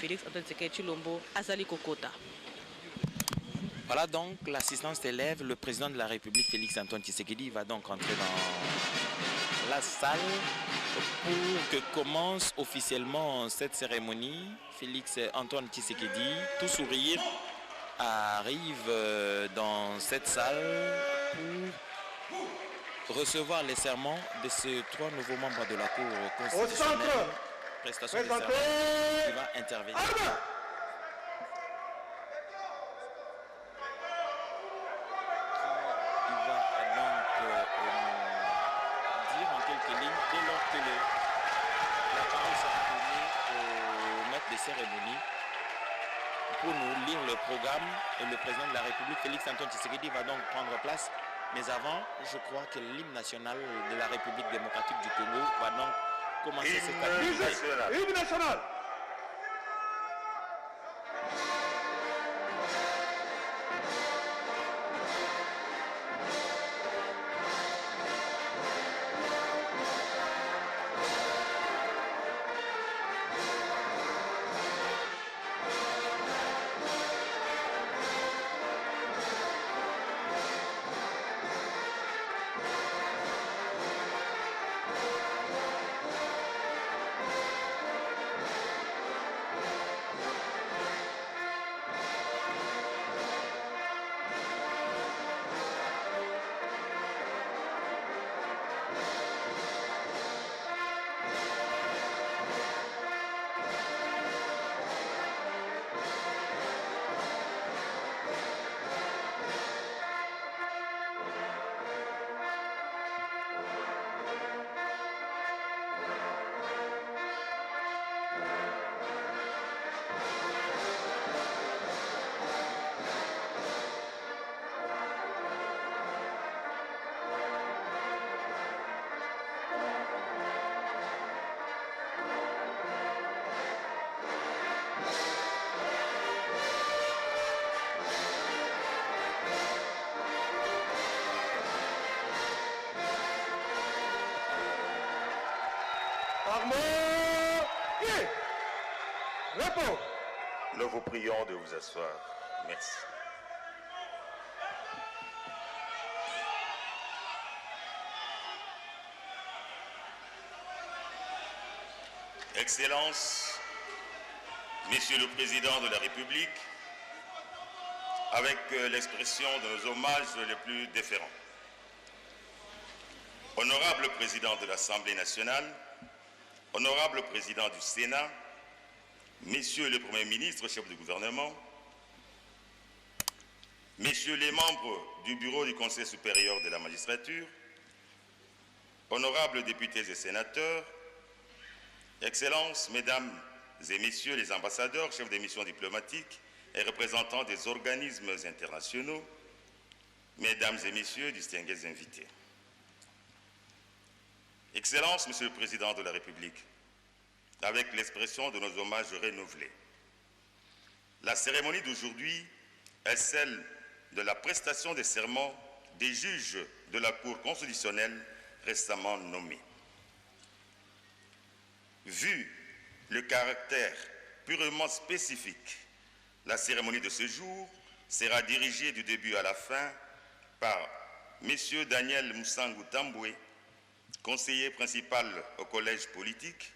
Félix Antoine Tshisekedi Tshilombo Azali Kokota. Voilà donc l'assistance d'élèves. Le président de la République, Félix Antoine Tshisekedi, va donc entrer dans la salle pour que commence officiellement cette cérémonie. Félix Antoine Tshisekedi, tout sourire, arrive dans cette salle pour recevoir les serments de ces 3 nouveaux membres de la Cour constitutionnelle. Prestation de serment qui va intervenir. Cérémonie pour nous lire le programme, et le président de la République, Félix Antoine Tshisekedi, va donc prendre place. Mais avant, je crois que l'hymne national de la République démocratique du Congo va donc commencer cette activité. Hymne national. Nous vous prions de vous asseoir. Merci. Excellences, Monsieur le Président de la République, avec l'expression de nos hommages les plus déférents. Honorable Président de l'Assemblée nationale, Honorable Président du Sénat, Messieurs les Premiers ministres, chefs du gouvernement, Messieurs les membres du Bureau du Conseil supérieur de la magistrature, Honorables députés et sénateurs, Excellences, Mesdames et Messieurs les ambassadeurs, chefs des missions diplomatiques et représentants des organismes internationaux, Mesdames et Messieurs, distingués invités. Excellences, Monsieur le Président de la République, avec l'expression de nos hommages renouvelés. La cérémonie d'aujourd'hui est celle de la prestation des serments des juges de la Cour constitutionnelle récemment nommés. Vu le caractère purement spécifique, la cérémonie de ce jour sera dirigée du début à la fin par M. Daniel Moussangu Tamboué, conseiller principal au collège politique,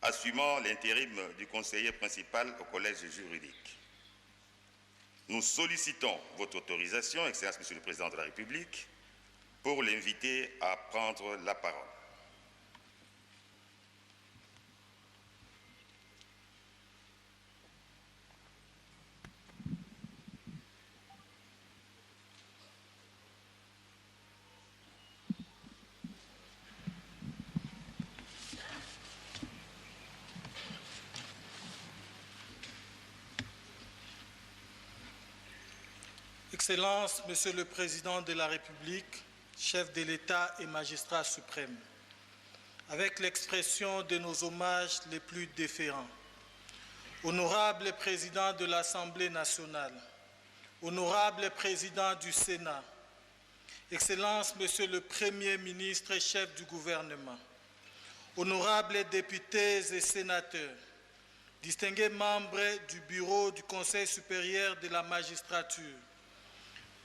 assumant l'intérim du conseiller principal au collège juridique. Nous sollicitons votre autorisation, Excellence Monsieur le Président de la République, pour l'inviter à prendre la parole. Excellences, Monsieur le Président de la République, chef de l'État et magistrat suprême, avec l'expression de nos hommages les plus déférents, Honorable Président de l'Assemblée nationale, Honorable Président du Sénat, Excellences, Monsieur le Premier ministre et chef du gouvernement, Honorables députés et sénateurs, distingués membres du bureau du Conseil supérieur de la magistrature,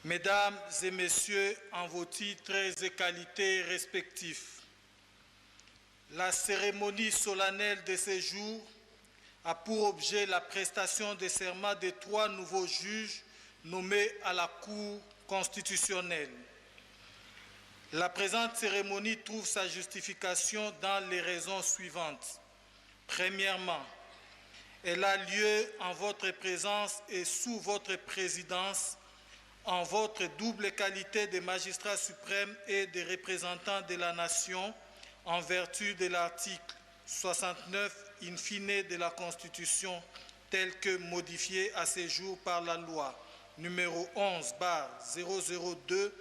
Mesdames et Messieurs, en vos titres et qualités respectifs, la cérémonie solennelle de ce jour a pour objet la prestation de serment de 3 nouveaux juges nommés à la Cour constitutionnelle. La présente cérémonie trouve sa justification dans les raisons suivantes. Premièrement, elle a lieu en votre présence et sous votre présidence, en votre double qualité de magistrat suprême et de représentant de la nation, en vertu de l'article 69 in fine de la Constitution, tel que modifié à ce jour par la loi numéro 11/002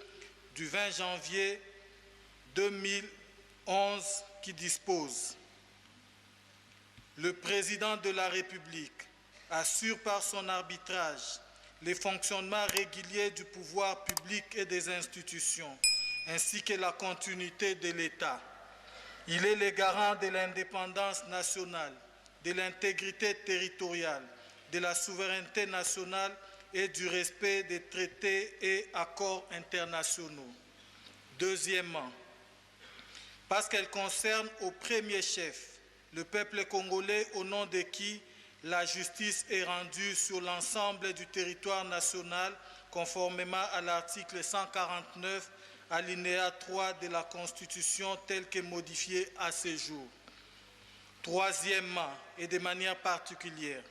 du 20 janvier 2011 qui dispose: le président de la République assure par son arbitrage les fonctionnements réguliers du pouvoir public et des institutions, ainsi que la continuité de l'État. Il est le garant de l'indépendance nationale, de l'intégrité territoriale, de la souveraineté nationale et du respect des traités et accords internationaux. Deuxièmement, parce qu'elle concerne au premier chef le peuple congolais au nom de qui la justice est rendue sur l'ensemble du territoire national conformément à l'article 149 alinéa 3 de la Constitution telle que modifiée à ce jour. Troisièmement, et de manière particulière,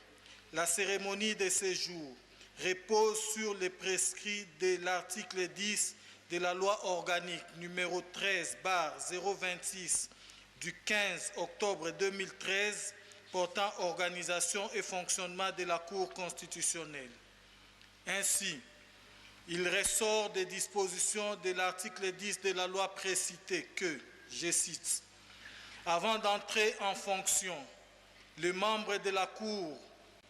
la cérémonie de ce jour repose sur les prescrits de l'article 10 de la loi organique numéro 13/026 du 15 octobre 2013 portant organisation et fonctionnement de la Cour constitutionnelle. Ainsi, il ressort des dispositions de l'article 10 de la loi précitée que, je cite, « Avant d'entrer en fonction, les membres de la Cour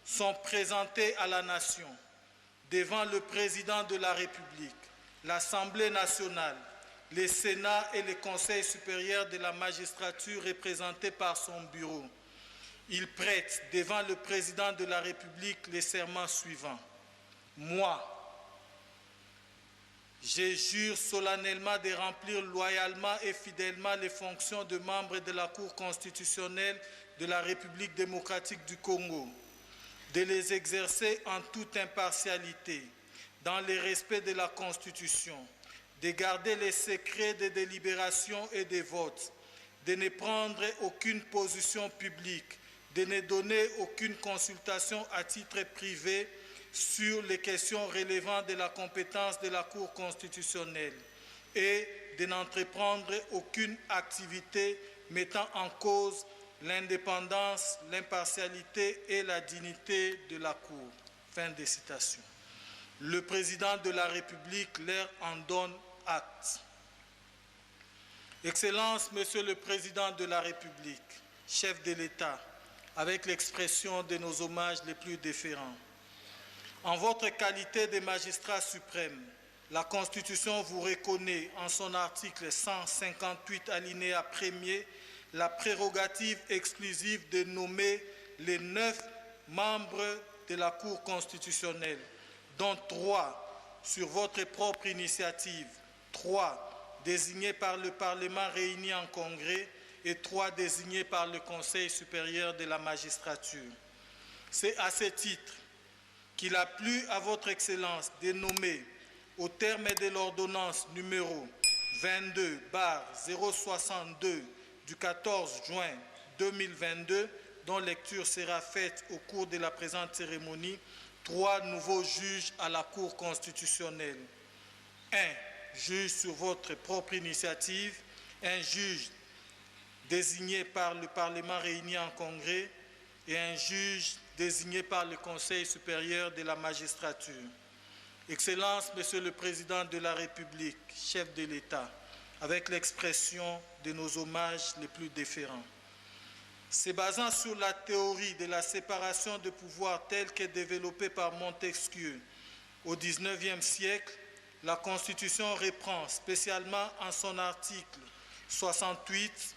sont présentés à la Nation devant le Président de la République, l'Assemblée nationale, le Sénat et le Conseil supérieur de la magistrature représenté par son bureau. Il prête devant le Président de la République les serments suivants. Moi, je jure solennellement de remplir loyalement et fidèlement les fonctions de membre de la Cour constitutionnelle de la République démocratique du Congo, de les exercer en toute impartialité, dans le respect de la Constitution, de garder les secrets des délibérations et des votes, de ne prendre aucune position publique, de ne donner aucune consultation à titre privé sur les questions relevant de la compétence de la Cour constitutionnelle et de n'entreprendre aucune activité mettant en cause l'indépendance, l'impartialité et la dignité de la Cour. » Fin de citation. Le Président de la République leur en donne acte. Excellence, Monsieur le Président de la République, chef de l'État, avec l'expression de nos hommages les plus déférents. En votre qualité de magistrat suprême, la Constitution vous reconnaît en son article 158 alinéa 1er la prérogative exclusive de nommer les 9 membres de la Cour constitutionnelle, dont 3 sur votre propre initiative, 3 désignés par le Parlement réuni en congrès et 3 désignés par le Conseil supérieur de la magistrature. C'est à ce titre qu'il a plu à votre Excellence de nommer, au terme de l'ordonnance numéro 22/062 du 14 juin 2022, dont lecture sera faite au cours de la présente cérémonie, 3 nouveaux juges à la Cour constitutionnelle. 1 juge sur votre propre initiative, 1 juge désigné par le Parlement réuni en congrès et 1 juge désigné par le Conseil supérieur de la magistrature. Excellence, Monsieur le Président de la République, chef de l'État, avec l'expression de nos hommages les plus déférents. Se basant sur la théorie de la séparation de pouvoirs telle que développée par Montesquieu au XIXe siècle, la Constitution reprend spécialement en son article 68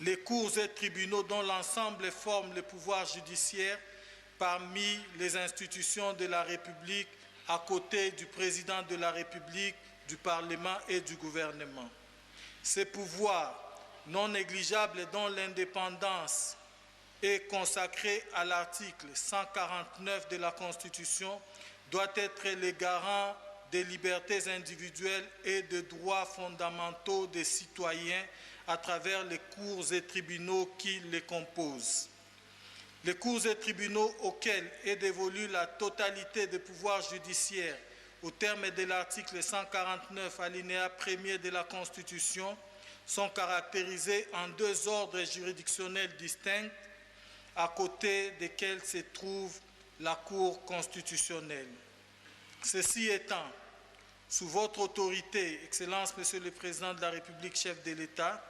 les cours et tribunaux dont l'ensemble forme le pouvoir judiciaire parmi les institutions de la République à côté du président de la République, du Parlement et du gouvernement. Ces pouvoirs non négligeables dont l'indépendance est consacrée à l'article 149 de la Constitution doit être les garants des libertés individuelles et des droits fondamentaux des citoyens à travers les cours et tribunaux qui les composent. Les cours et tribunaux auxquels est dévolue la totalité des pouvoirs judiciaires au terme de l'article 149 alinéa 1er de la Constitution sont caractérisés en deux ordres juridictionnels distincts à côté desquels se trouve la Cour constitutionnelle. Ceci étant, sous votre autorité, Excellence, Monsieur le Président de la République, chef de l'État,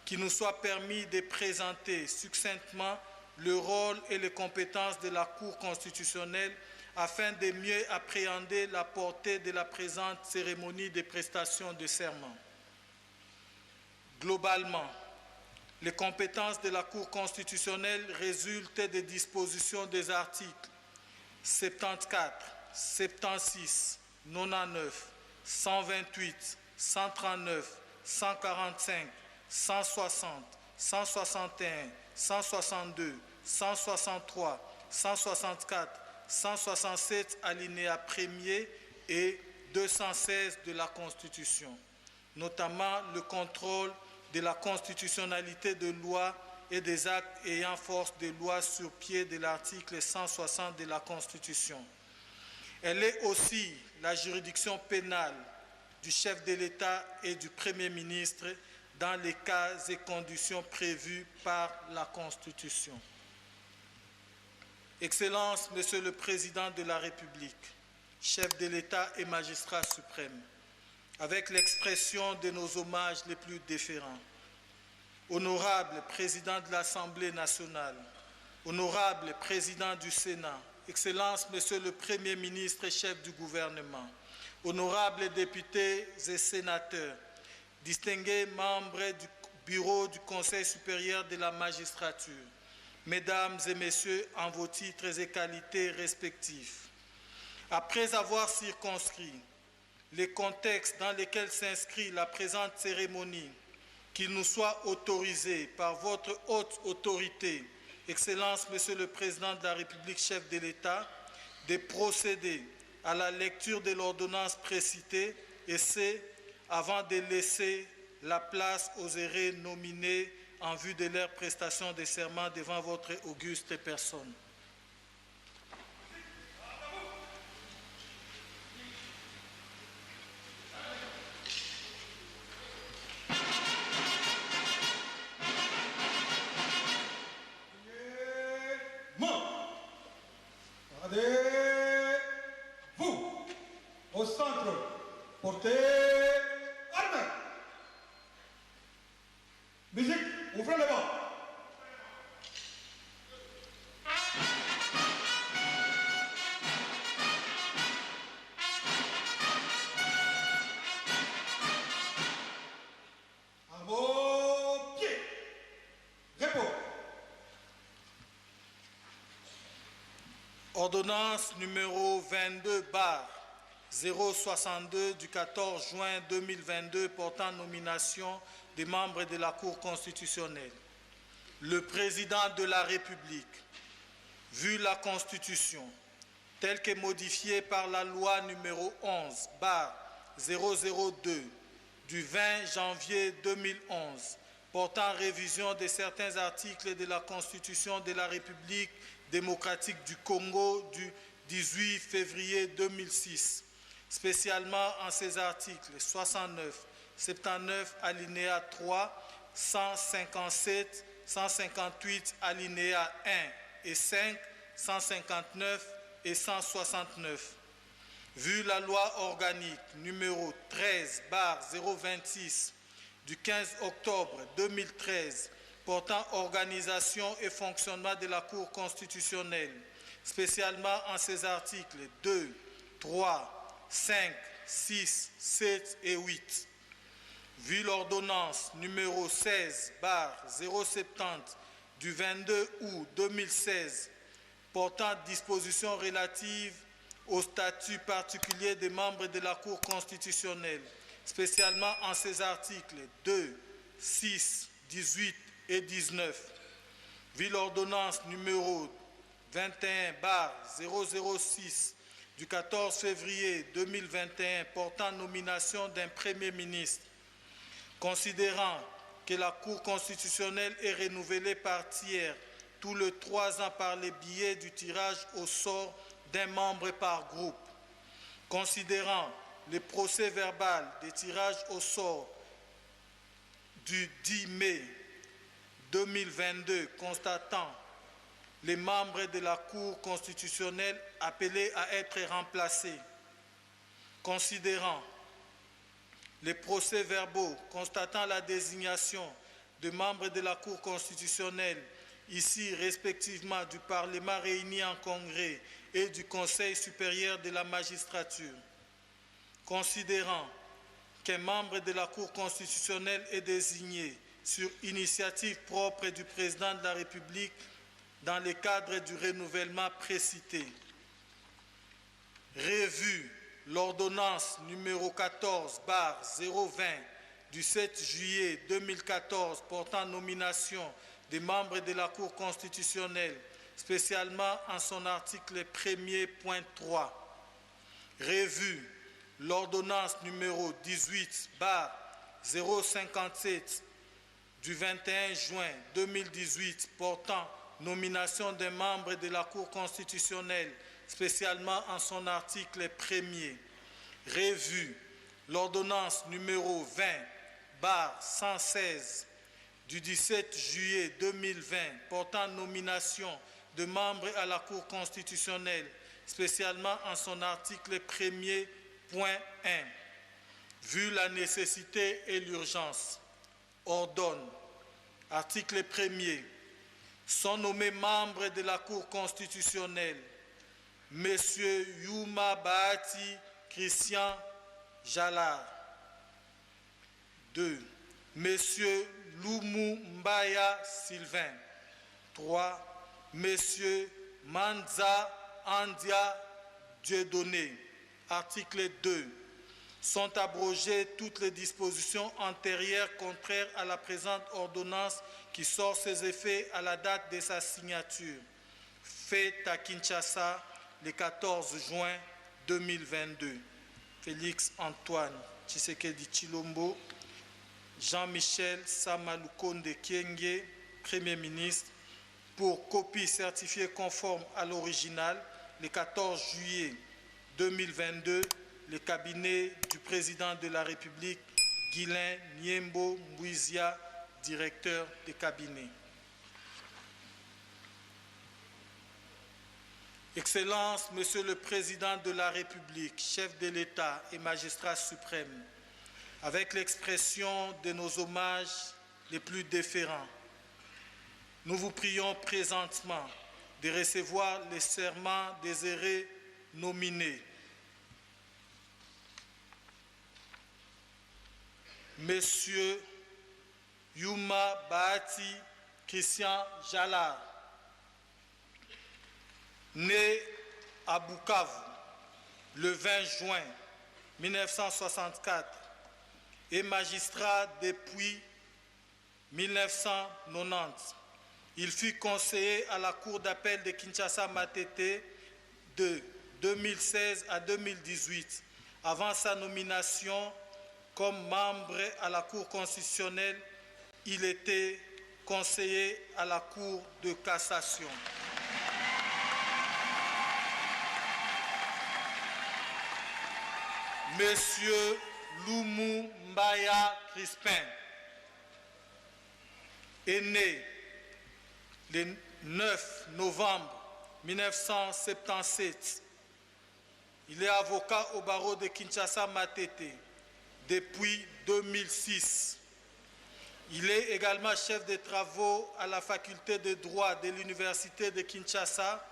qu'il nous soit permis de présenter succinctement le rôle et les compétences de la Cour constitutionnelle afin de mieux appréhender la portée de la présente cérémonie de prestation de serment. Globalement, les compétences de la Cour constitutionnelle résultent des dispositions des articles 74, 76, 99, 128, 139, 145, 160, 161, 162, 163, 164, 167 alinéa 1er et 216 de la Constitution, notamment le contrôle de la constitutionnalité de loi et des actes ayant force de loi sur pied de l'article 160 de la Constitution. Elle est aussi la juridiction pénale du chef de l'État et du Premier ministre dans les cas et conditions prévus par la Constitution. Excellence, Monsieur le Président de la République, chef de l'État et magistrat suprême, avec l'expression de nos hommages les plus déférents, honorable Président de l'Assemblée nationale, honorable Président du Sénat, Excellence, Monsieur le Premier ministre et chef du gouvernement, honorables députés et sénateurs, distingués membres du bureau du Conseil supérieur de la magistrature, Mesdames et Messieurs, en vos titres et qualités respectifs. Après avoir circonscrit les contextes dans lesquels s'inscrit la présente cérémonie, qu'il nous soit autorisé par votre haute autorité, Excellence, Monsieur le Président de la République, chef de l'État, de procéder à la lecture de l'ordonnance précitée, et c'est avant de laisser la place aux hérés nominés en vue de leur prestation de serment devant votre auguste personne. Regardez-vous au centre, portez armes. Musique, ouvrez les bancs. À vos pieds. Repos. Ordonnance numéro 22/062 du 14 juin 2022 portant nomination des membres de la Cour constitutionnelle. Le président de la République, vu la Constitution, telle que modifiée par la loi numéro 11/002 du 20 janvier 2011, portant révision de certains articles de la Constitution de la République démocratique du Congo du 18 février 2006, spécialement en ses articles 69, 79 alinéa 3, 157, 158 alinéa 1 et 5, 159 et 169. Vu la loi organique numéro 13/026 du 15 octobre 2013 portant organisation et fonctionnement de la Cour constitutionnelle, spécialement en ses articles 2, 3, 5, 6, 7 et 8. vu l'ordonnance numéro 16/070 du 22 août 2016 portant dispositions relatives au statut particulier des membres de la Cour constitutionnelle, spécialement en ses articles 2, 6, 18 et 19, vu l'ordonnance numéro 21/006 du 14 février 2021 portant nomination d'un Premier ministre, considérant que la Cour constitutionnelle est renouvelée par tiers tous les 3 ans par le biais du tirage au sort d'un membre par groupe, considérant le procès verbal de tirage au sort du 10 mai 2022 constatant les membres de la Cour constitutionnelle appelés à être remplacés, considérant les procès-verbaux constatant la désignation de membres de la Cour constitutionnelle, ici respectivement du Parlement réuni en congrès et du Conseil supérieur de la magistrature, considérant qu'un membre de la Cour constitutionnelle est désigné sur initiative propre du Président de la République dans le cadre du renouvellement précité. Revue l'ordonnance numéro 14/020 du 7 juillet 2014 portant nomination des membres de la Cour constitutionnelle, spécialement en son article 1er.3. Revue l'ordonnance numéro 18/057 du 21 juin 2018 portant nomination des membres de la Cour constitutionnelle, spécialement en son article 1er. Revue l'ordonnance numéro 20/116 du 17 juillet 2020 portant nomination de membres à la Cour constitutionnelle, spécialement en son article 1er.1. Vu la nécessité et l'urgence, ordonne, article 1er, sont nommés membres de la Cour constitutionnelle M. Youma Bahati Christian Jalard. 2. M. Loumou Mbaya Sylvain. 3. M. Manza Andia Dieudonné. Article 2. Sont abrogées toutes les dispositions antérieures contraires à la présente ordonnance qui sort ses effets à la date de sa signature. Fait à Kinshasa le 14 juin 2022. Félix Antoine Tshisekedi Tshilombo, Jean-Michel Samalukonde Kyenge, Premier ministre, pour copie certifiée conforme à l'original, le 14 juillet 2022, le cabinet du président de la République, Guilain Niembo Mbouizia, directeur de cabinet. Excellences, Monsieur le Président de la République, chef de l'État et magistrat suprême, avec l'expression de nos hommages les plus déférents, nous vous prions présentement de recevoir les serments désirés nominés. Monsieur Youma Bahati Christian Jalard, né à Bukavu le 20 juin 1964 et magistrat depuis 1990. Il fut conseiller à la Cour d'appel de Kinshasa-Matete de 2016 à 2018. Avant sa nomination comme membre à la Cour constitutionnelle, il était conseiller à la Cour de cassation. Monsieur Loumou Mbaya Crispin est né le 9 novembre 1977. Il est avocat au barreau de Kinshasa-Matete depuis 2006. Il est également chef de travaux à la faculté de droit de l'université de Kinshasa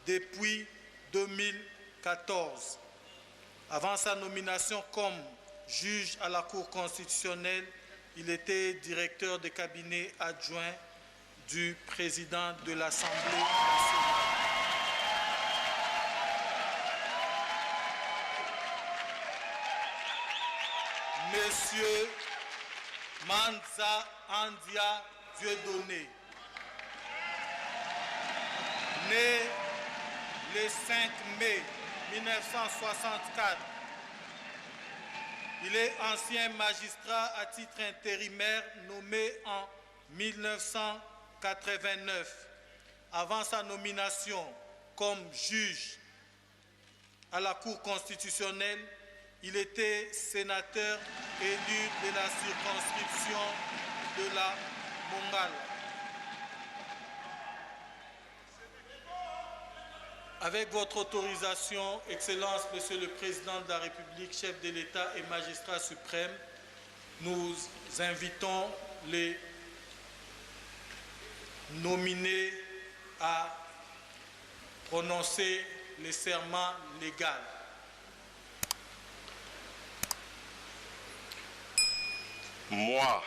depuis 2014. Avant sa nomination comme juge à la Cour constitutionnelle. Il était directeur de cabinet adjoint du président de l'Assemblée nationale. Monsieur Manza Andia Dieudonné, né le 5 mai 1964, il est ancien magistrat à titre intérimaire nommé en 1989. Avant sa nomination comme juge à la Cour constitutionnelle, il était sénateur élu de la circonscription de la Mongala. Avec votre autorisation, Excellence, Monsieur le Président de la République, chef de l'État et magistrat suprême, nous invitons les nominés à prononcer le serment légal. Moi,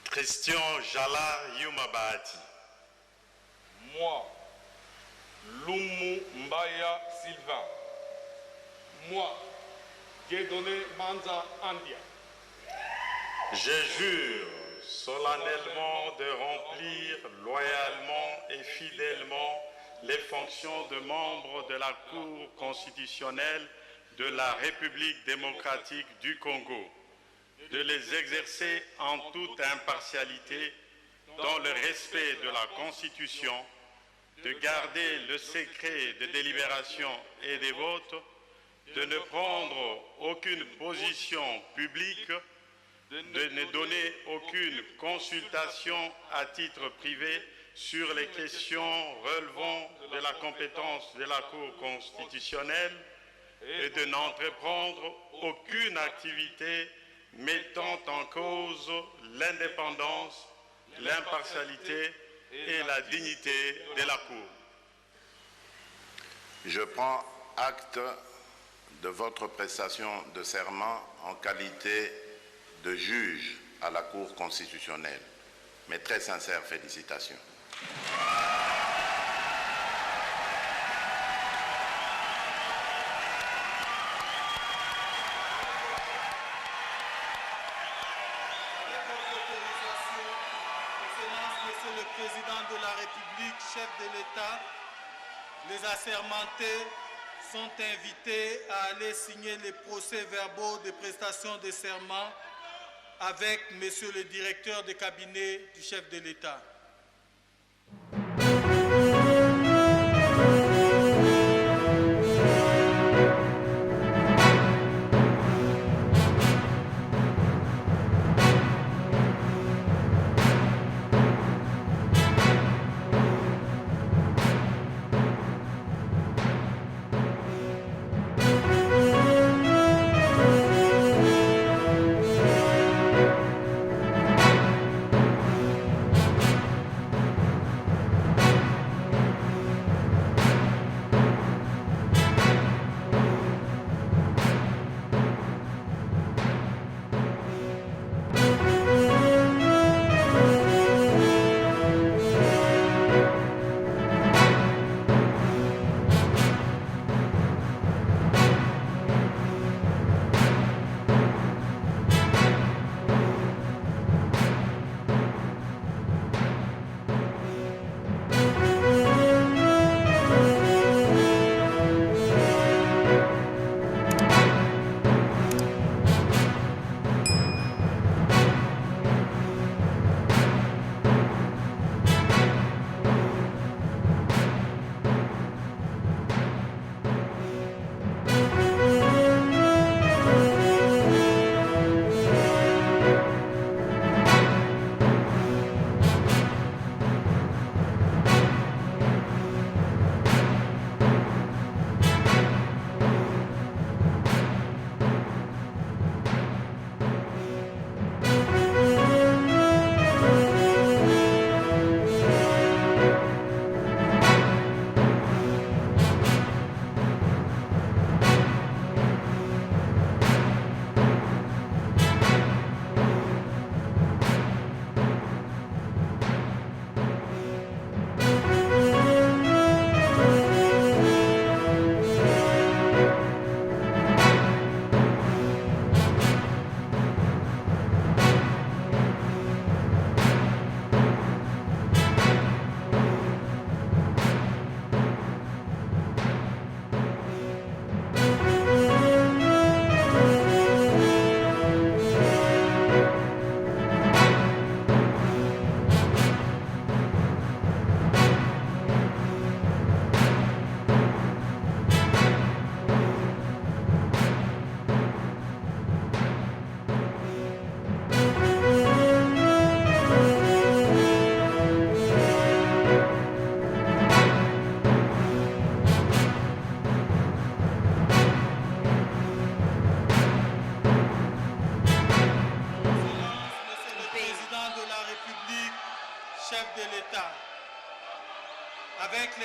Christian Jala Yumabati. Moi, Lumu Mbaya Sylvain. Moi, Dieudonné Manza Andia. Je jure solennellement de remplir loyalement et fidèlement les fonctions de membre de la Cour constitutionnelle de la République démocratique du Congo, de les exercer en toute impartialité dans le respect de la Constitution, de garder le secret de délibération et des votes, de ne prendre aucune position publique, de ne donner aucune consultation à titre privé sur les questions relevant de la compétence de la Cour constitutionnelle et de n'entreprendre aucune activité mettant en cause l'indépendance, l'impartialité et la dignité de la Cour. Je prends acte de votre prestation de serment en qualité de juge à la Cour constitutionnelle. Mes très sincères félicitations. Monsieur le Président de la République, chef de l'État, les assermentés sont invités à aller signer les procès-verbaux de prestation de serment avec Monsieur le directeur de cabinet du chef de l'État.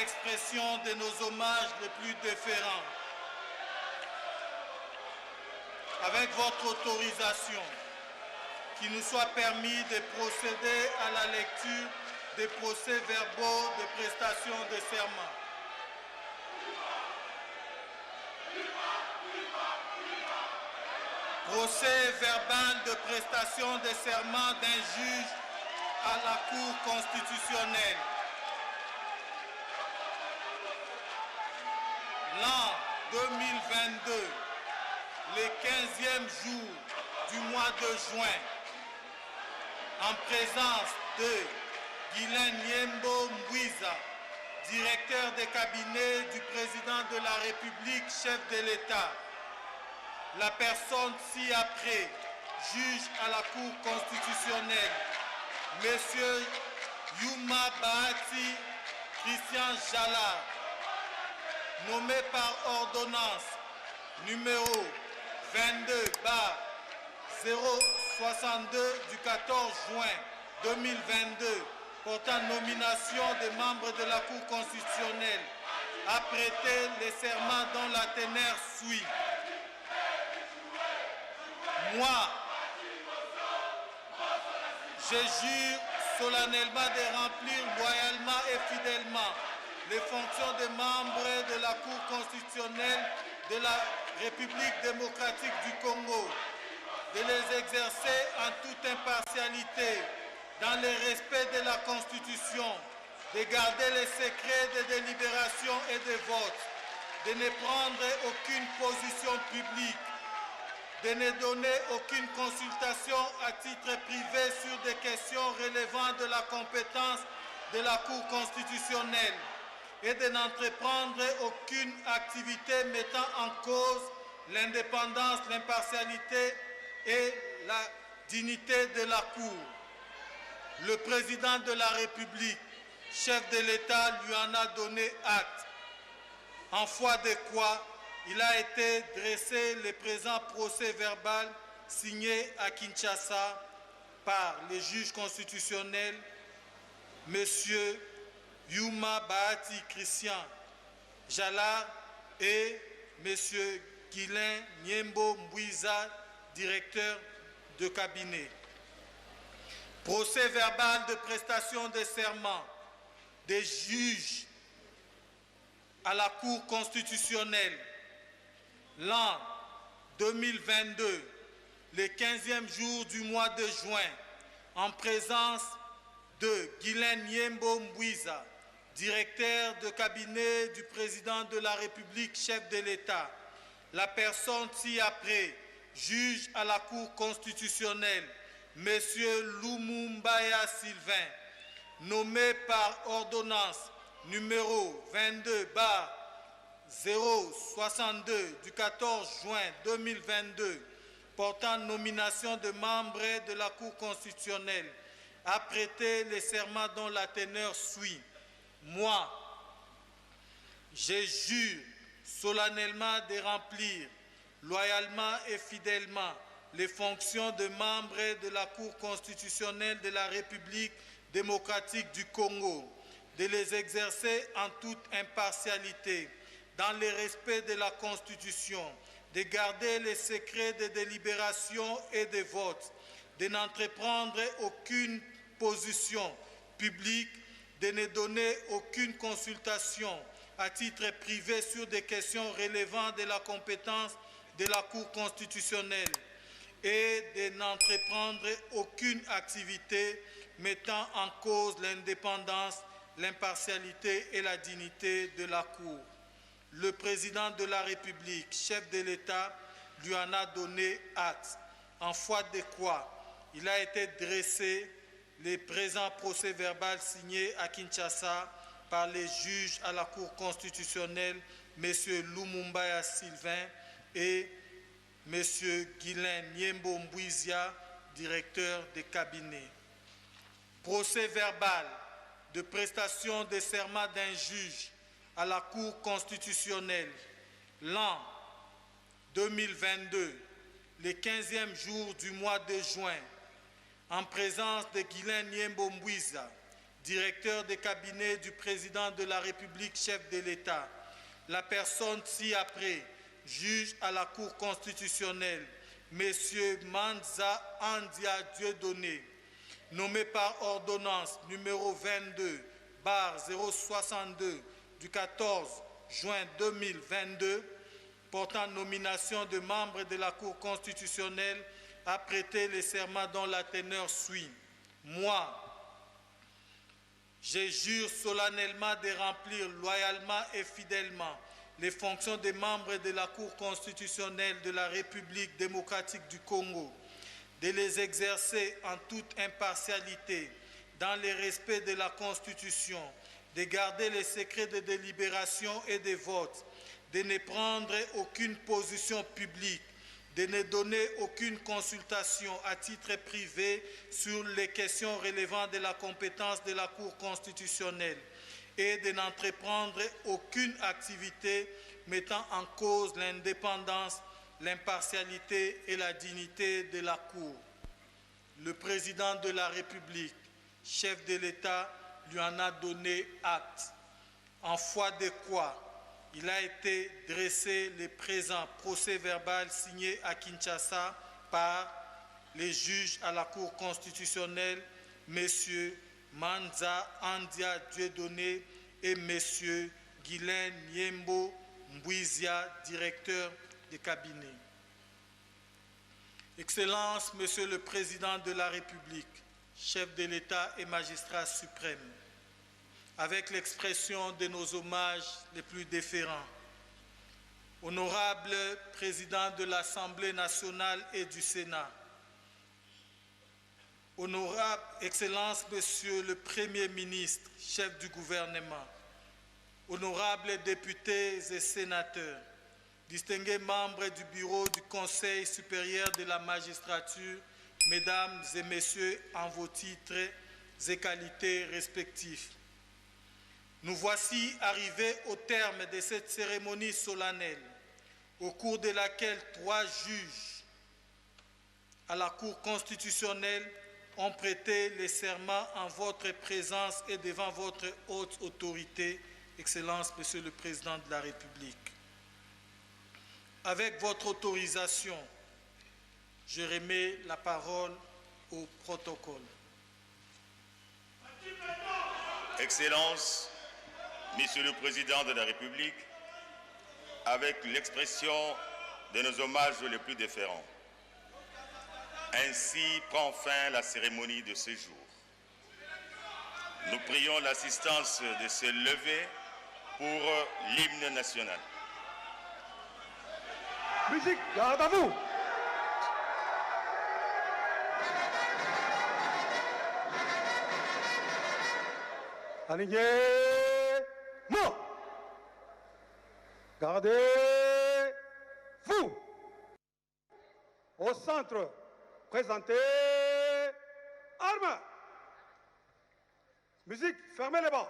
l'expression de nos hommages les plus déférents. Avec votre autorisation, qu'il nous soit permis de procéder à la lecture des procès-verbaux de prestation de serment. Procès-verbal de prestation de serment d'un juge à la Cour constitutionnelle. L'an 2022, le 15e jour du mois de juin, en présence de Guilain Nyembo Mbouiza, directeur de cabinet du président de la République, chef de l'État, la personne ci-après, juge à la Cour constitutionnelle, M. Yuma Bahati Christian Jala, nommé par ordonnance numéro 22/062 du 14 juin 2022 portant nomination des membres de la Cour constitutionnelle, a prêté les serments dont la teneur suit. Moi, je jure solennellement de remplir loyalement et fidèlement les fonctions de membre de la Cour constitutionnelle de la République démocratique du Congo, de les exercer en toute impartialité, dans le respect de la Constitution, de garder les secrets de délibération et de vote, de ne prendre aucune position publique, de ne donner aucune consultation à titre privé sur des questions relevant de la compétence de la Cour constitutionnelle et de n'entreprendre aucune activité mettant en cause l'indépendance, l'impartialité et la dignité de la Cour. Le président de la République, chef de l'État, lui en a donné acte, en foi de quoi il a été dressé le présent procès-verbal signé à Kinshasa par le juge constitutionnel, M. Yuma Bahati Christian Jala et M. Guilain Nyembo Mbouiza, directeur de cabinet. Procès-verbal de prestation de serment des juges à la Cour constitutionnelle. L'an 2022, le 15e jour du mois de juin, en présence de Guilain Nyembo Mbouiza, directeur de cabinet du président de la République, chef de l'État, la personne ci-après, juge à la Cour constitutionnelle, M. Lumumbaya Sylvain, nommé par ordonnance numéro 22/062 du 14 juin 2022 portant nomination de membres de la Cour constitutionnelle, a prêté les serments dont la teneur suit. Moi, je jure solennellement de remplir loyalement et fidèlement les fonctions de membre de la Cour constitutionnelle de la République démocratique du Congo, de les exercer en toute impartialité, dans le respect de la Constitution, de garder les secrets de délibération et de vote, de n'entreprendre aucune position publique, de ne donner aucune consultation à titre privé sur des questions relevant de la compétence de la Cour constitutionnelle et de n'entreprendre aucune activité mettant en cause l'indépendance, l'impartialité et la dignité de la Cour. Le président de la République, chef de l'État, lui en a donné acte, en foi de quoi il a été dressé le présent procès-verbal signé à Kinshasa par les juges à la Cour constitutionnelle, M. Lumumbaya Sylvain et M. Guilain Nyembo Mbouiza, directeur de cabinet. Procès-verbal de prestation de serment d'un juge à la Cour constitutionnelle, l'an 2022, le 15e jour du mois de juin, en présence de Guilain Nyembo Mbouiza, directeur de cabinet du président de la République, chef de l'État, la personne ci-après, juge à la Cour constitutionnelle, M. Manza Andia Dieudonné, nommé par ordonnance numéro 22/062 du 14 juin 2022, portant nomination de membres de la Cour constitutionnelle, a prêté le serment dont la teneur suit. Moi, je jure solennellement de remplir loyalement et fidèlement les fonctions des membres de la Cour constitutionnelle de la République démocratique du Congo, de les exercer en toute impartialité, dans le respect de la Constitution, de garder les secrets de délibération et de vote, de ne prendre aucune position publique, de ne donner aucune consultation à titre privé sur les questions relevant de la compétence de la Cour constitutionnelle et de n'entreprendre aucune activité mettant en cause l'indépendance, l'impartialité et la dignité de la Cour. Le président de la République, chef de l'État, lui en a donné acte, en foi de quoi il a été dressé le présent procès-verbal signé à Kinshasa par les juges à la Cour constitutionnelle, M. Manza Andia Dieudonné et M. Guylain Niembo Mbouizia, directeur de cabinet. Excellence, Monsieur le Président de la République, chef de l'État et magistrat suprême, avec l'expression de nos hommages les plus déférents, honorable Président de l'Assemblée nationale et du Sénat, honorable Excellence, Monsieur le Premier ministre, chef du gouvernement, honorables députés et sénateurs, distingués membres du bureau du Conseil supérieur de la magistrature, mesdames et messieurs, en vos titres et qualités respectifs. Nous voici arrivés au terme de cette cérémonie solennelle, au cours de laquelle 3 juges à la Cour constitutionnelle ont prêté le serment en votre présence et devant votre haute autorité, Excellence, Monsieur le Président de la République. Avec votre autorisation, je remets la parole au protocole. Excellence, Monsieur le Président de la République, avec l'expression de nos hommages les plus déférents. Ainsi prend fin la cérémonie de ce jour. Nous prions l'assistance de se lever pour l'hymne national. Musique, garde à vous. Alignement. Gardez-vous. Au centre, présentez armes. Musique, fermez les bancs.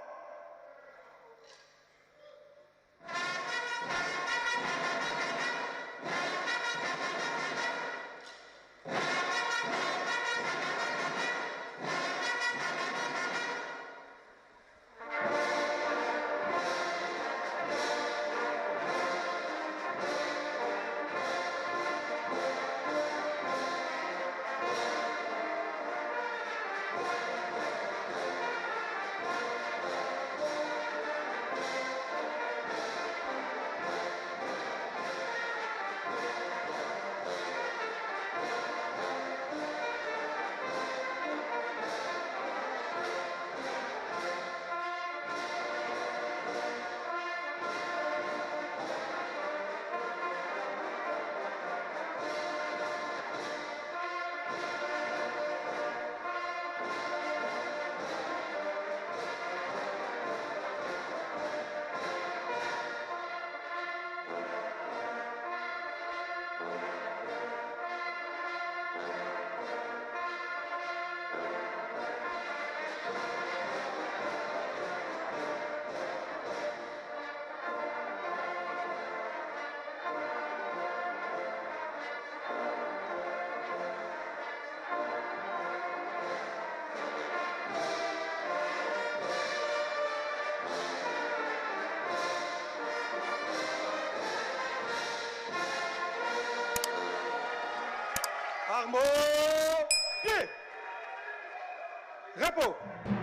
Makambo. Pied. Repos.